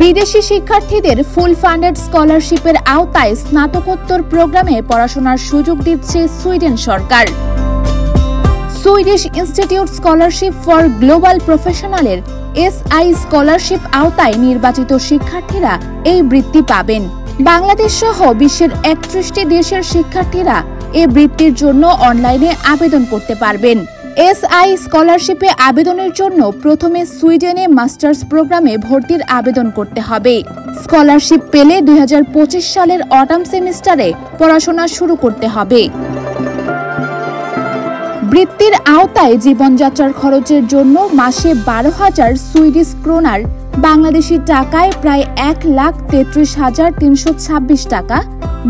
বিদেশি শিক্ষার্থীদের ফুল ফান্ডেড স্কলারশিপের আওতায় স্নাতকোত্তর প্রোগ্রামে পড়াশোনার সুযোগ দিচ্ছে সুইডেন সরকার। Swedish institute scholarship for global প্রফেশনালের SI স্কলারশিপ আওতায় নির্বাচিত শিক্ষার্থীরা এই বৃত্তি পাবেন। বাংলাদেশ সহ বিশ্বের 31টি দেশের শিক্ষার্থীরা এই বৃত্তির জন্য অনলাইনে আবেদন করতে পারবেন। SI স্কলারশিপে আবেদনের জন্য প্রথমে সুইডেনে মাস্টার্স প্রোগ্রামে ভর্তির আবেদন করতে হবে। স্কলারশিপ পেলে 2025 সালের অটাম সেমিস্টারে পড়াশোনা শুরু করতে হবে। বৃত্তির আওতায় জীবনযাত্রার খরচের জন্য মাসে 12,000 সুইডিশ ক্রোনার, বাংলাদেশি টাকায় প্রায় 1,33,326 টাকা,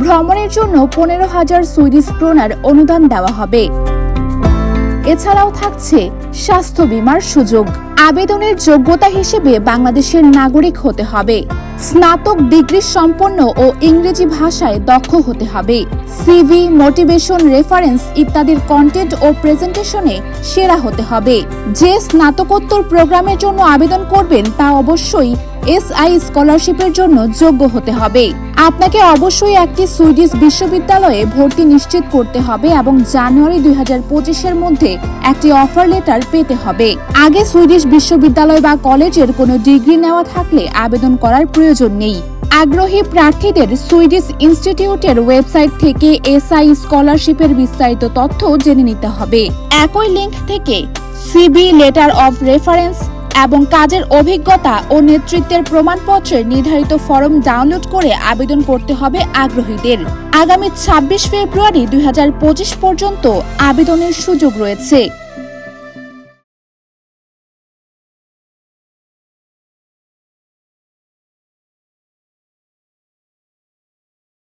ভ্রমণের জন্য 15,000 সুইডিশ ক্রোনার অনুদান দেওয়া হবে। এছাড়াও থাকছে স্বাস্থ্য বীমার সুযোগ। আবেদনের যোগ্যতা হিসেবে বাংলাদেশের নাগরিক হতে হবে, স্নাতক ডিগ্রি সম্পন্ন ও ইংরেজি ভাষায় দক্ষ হতে হবে, সিভি, মোটিভেশন, রেফারেন্স ইত্যাদির কন্টেন্ট ও প্রেজেন্টেশনে সেরা হতে হবে। যে স্নাতকোত্তর প্রোগ্রামের জন্য আবেদন করবেন তা অবশ্যই SI স্কলারশিপের জন্য যোগ্য হতে হবে। আপনাকে অবশ্যই একটি সুইডিশ বিশ্ববিদ্যালয়ে ভর্তি নিশ্চিত করতে হবে এবং জানুয়ারি 2025-এর মধ্যে একটি অফার লেটার পেতে হবে। আগে সুইডিশ বিশ্ববিদ্যালয় বা কলেজের কোনো ডিগ্রি নেওয়া থাকলে আবেদন করার প্রয়োজন নেই। আগ্রহী প্রার্থীদের সুইডিশ ইনস্টিটিউটের ওয়েবসাইট থেকে SI স্কলারশিপের বিস্তারিত তথ্য জেনে নিতে হবে। একই লিংক থেকে CV, লেটার অফ রেফারেন্স এবং কাজের অভিজ্ঞতা ও নেতৃত্বের প্রমাণপত্রের নির্ধারিত ফরম ডাউনলোড করে আবেদন করতে হবে আগ্রহীদের। আগামী 26 ফেব্রুয়ারি 2025 পর্যন্ত আবেদনের সুযোগ রয়েছে।